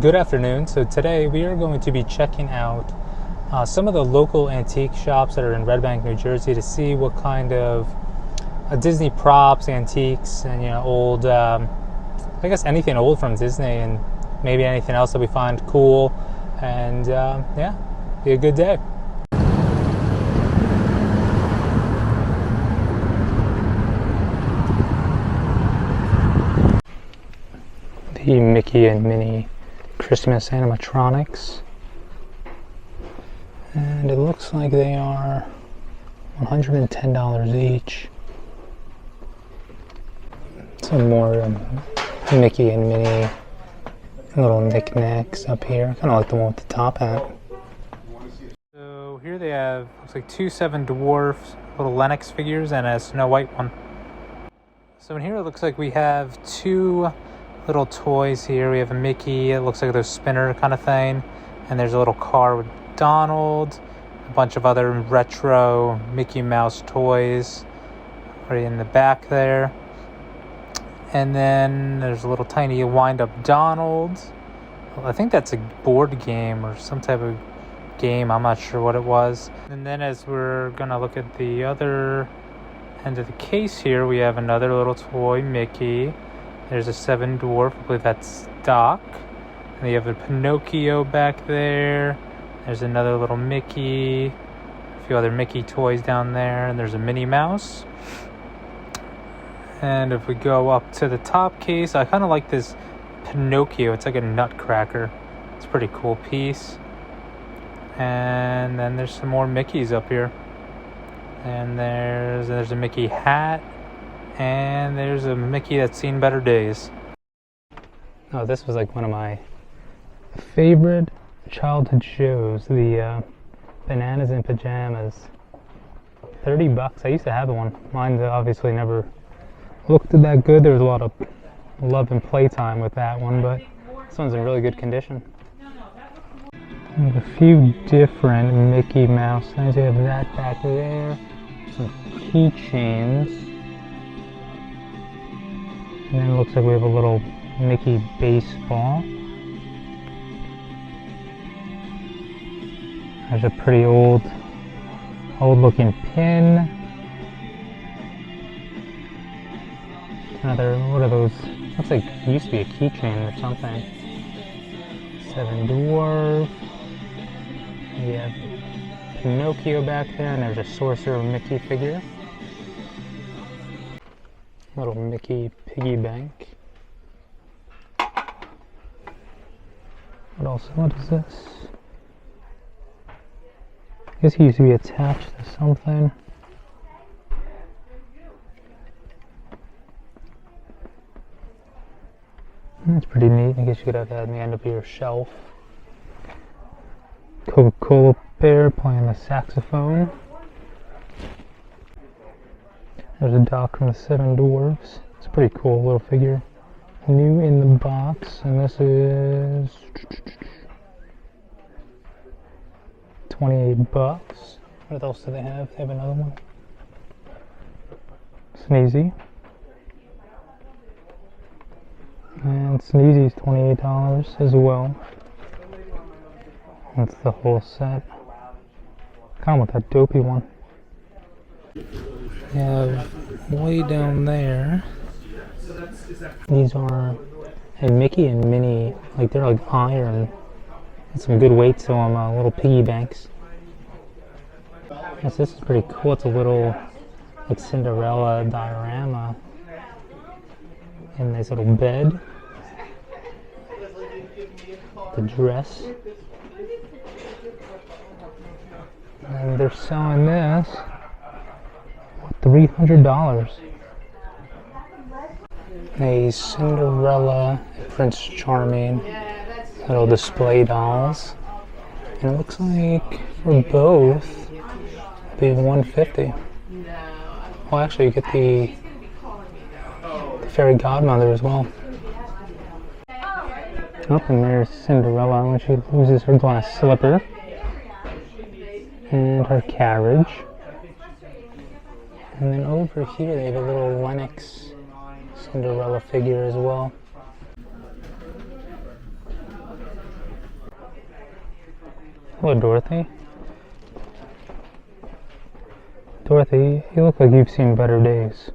Good afternoon. So today we are going to be checking out some of the local antique shops that are in Red Bank, New Jersey, to see what kind of Disney props, antiques, and old, I guess anything old from Disney, and maybe anything else that we find cool. And yeah, be a good day. The Mickey and Minnie Christmas animatronics, and it looks like they are $110 each. Some more Mickey and Minnie little knickknacks up here. I kind of like the one with the top hat. So here they have, looks like 2 7 dwarfs, little Lennox figures, and a Snow White one. So in here it looks like we have 2 little toys here. We have a Mickey, it looks like those spinner kind of thing, and there's a little car with Donald, a bunch of other retro Mickey Mouse toys right in the back there. And then there's a little tiny wind-up Donald. I think that's a board game or some type of game. I'm not sure what it was. And then as we're gonna look at the other end of the case here, we have another little toy Mickey. There's a 7 dwarf, I believe that's Doc. And you have a Pinocchio back there. There's another little Mickey. A few other Mickey toys down there. And there's a Minnie Mouse. And if we go up to the top case, I kind of like this Pinocchio. It's like a nutcracker. It's a pretty cool piece. And then there's some more Mickeys up here. And there's a Mickey hat. And there's a Mickey that's seen better days. Oh, this was like one of my favorite childhood shows, the Bananas in Pajamas. $30. I used to have one. Mine obviously never looked that good. There was a lot of love and playtime with that one, but this one's in really good condition. A few different Mickey Mouse things. We have that back there. Some keychains. And then it looks like we have a little Mickey baseball. There's a pretty old looking pin. Another, what are those? Looks like it used to be a keychain or something. 7 dwarf. We have Pinocchio back there, and there's a Sorcerer Mickey figure. Little Mickey piggy bank. What else? What is this? I guess he used to be attached to something. That's pretty neat. I guess you could have that in the end of your shelf. Coca-Cola bear playing the saxophone. There's a Doc from the 7 Dwarfs. It's a pretty cool little figure. New in the box, and this is $28. What else do they have? They have another one. Sneezy. And Sneezy's $28 as well. That's the whole set. Kind of with that dopey one. We have way down there. These are a Mickey and Minnie, like they're like iron. And some good weight to them, little piggy banks. Yes, this is pretty cool. It's a little like Cinderella diorama in this little bed. The dress. And they're selling this for $300. A Cinderella, Prince Charming, little display dolls. And it looks like for both, it'll be $150. Well, actually, you get the fairy godmother as well. Oh, and there's Cinderella when she loses her glass slipper. And her carriage. And then over here they have a little Lennox Cinderella figure as well. Hello, Dorothy. Dorothy, you look like you've seen better days.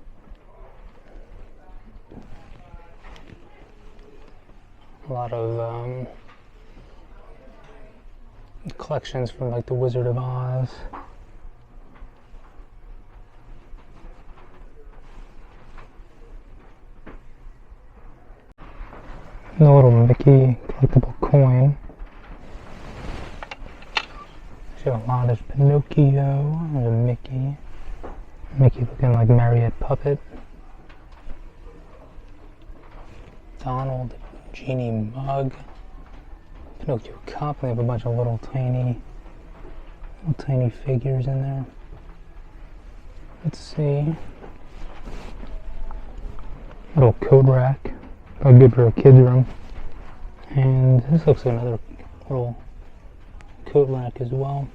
A lot of collections from like the Wizard of Oz. And a little Mickey collectible coin. There's a lot of Pinocchio. There's a Mickey. Mickey looking like Marionette puppet. Donald, Genie mug. Pinocchio cup. They have a bunch of little tiny figures in there. Let's see. Little coat rack. Probably good for a kid's room. And this looks like another little coat rack as well.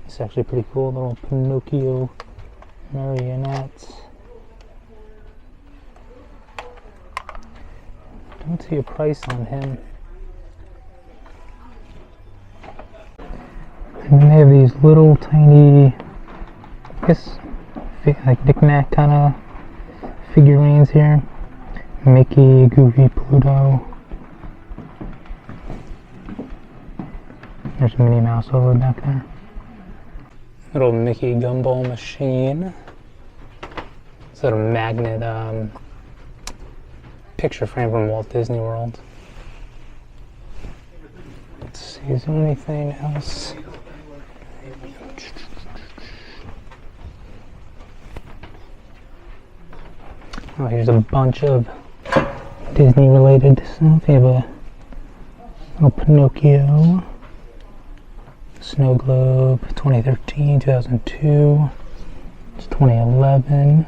It's actually pretty cool. Little Pinocchio marionettes. Don't see a price on him. And then they have these little tiny, I guess, like knick-knack kind of figurines here. Mickey, Goofy, Pluto. There's Minnie Mouse over back there. Little Mickey gumball machine. It's a little magnet picture frame from Walt Disney World. Let's see, is there anything else? Oh, here's a bunch of Disney related stuff. You have a little Pinocchio, Snow Globe, 2013, 2002, it's 2011.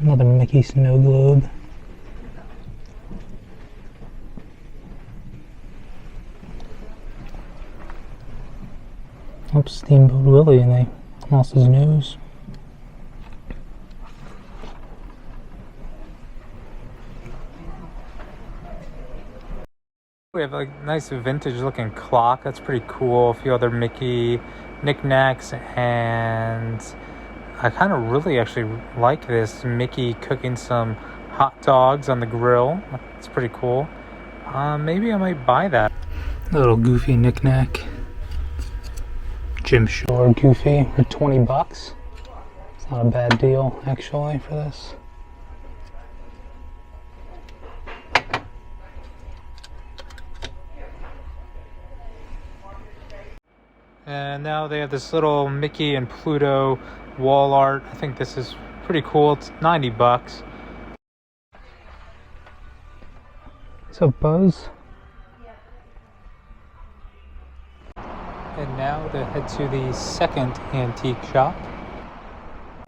Another Mickey Snow Globe. Oops, Steamboat Willie, and they lost his nose. We have a nice vintage looking clock. That's pretty cool. A few other Mickey knickknacks, and I kind of really actually like this Mickey cooking some hot dogs on the grill. It's pretty cool. Maybe I might buy that. A little Goofy knickknack. Jim Shore Goofy for $20. It's not a bad deal actually for this. And now they have this little Mickey and Pluto wall art. I think this is pretty cool. It's $90. What's up, Buzz? And now to head to the second antique shop.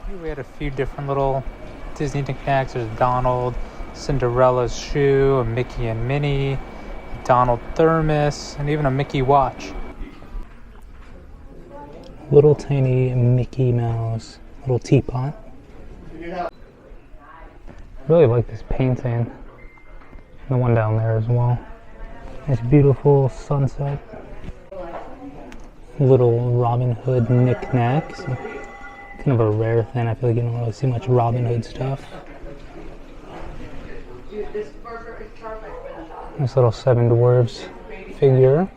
Here we had a few different little Disney knickknacks. There's Donald, Cinderella's shoe, a Mickey and Minnie, a Donald thermos, and even a Mickey watch. Little tiny Mickey Mouse, little teapot. Really like this painting. The one down there as well. It's beautiful sunset. Little Robin Hood knickknacks. Kind of a rare thing. I feel like you don't really see much Robin Hood stuff. This little Seven Dwarfs figure.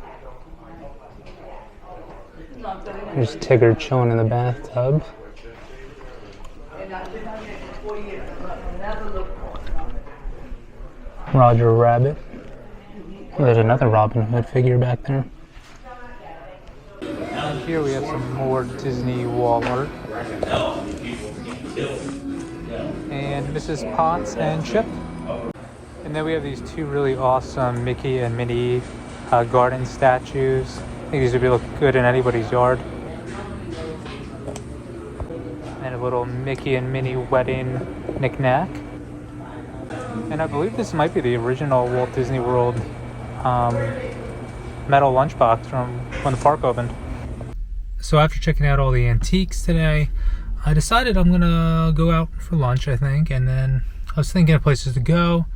There's Tigger chilling in the bathtub. Roger Rabbit. Oh, there's another Robin Hood figure back there. And here we have some more Disney wall art. And Mrs. Potts and Chip. And then we have these two really awesome Mickey and Minnie garden statues. I think these would look good in anybody's yard. And a little Mickey and Minnie wedding knickknack. And I believe this might be the original Walt Disney World metal lunchbox from when the park opened. So after checking out all the antiques today, I decided I'm gonna go out for lunch, I think, and then I was thinking of places to go.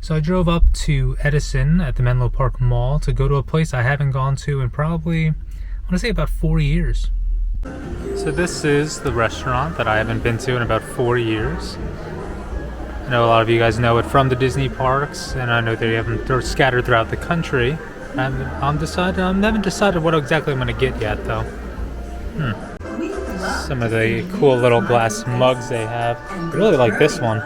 So I drove up to Edison at the Menlo Park Mall to go to a place I haven't gone to in probably, I want to say, about 4 years. So this is the restaurant that I haven't been to in about 4 years. I know a lot of you guys know it from the Disney parks, and I know they're scattered throughout the country. I haven't decided what exactly I'm going to get yet, though. Some of the cool little glass mugs they have. I really like this one.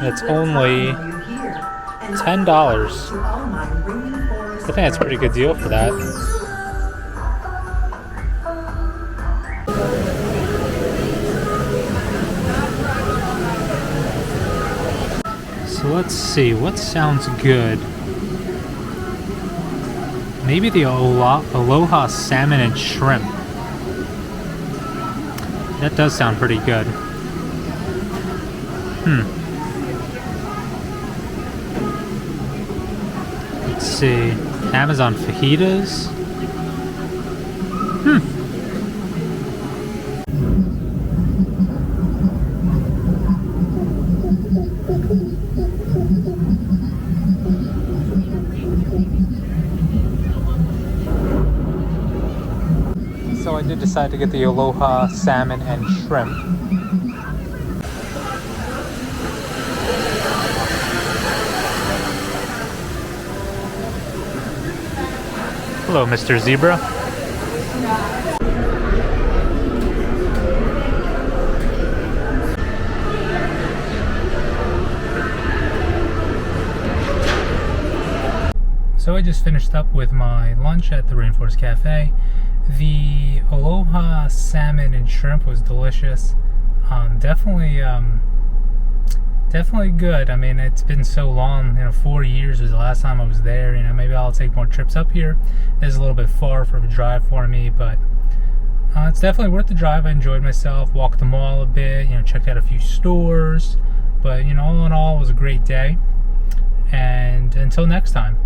It's only $10. I think that's a pretty good deal for that. So let's see, what sounds good? Maybe the Aloha salmon and shrimp. That does sound pretty good. Let's see, Amazon fajitas. So I did decide to get the Aloha salmon and shrimp. Hello, Mr. Zebra. So I just finished up with my lunch at the Rainforest Cafe. The Aloha salmon and shrimp was delicious. Definitely good. I mean, it's been so long, 4 years was the last time I was there. Maybe I'll take more trips up here. It's a little bit far for a drive for me, but it's definitely worth the drive. I enjoyed myself, walked the mall a bit, checked out a few stores. But, all in all, it was a great day. And until next time.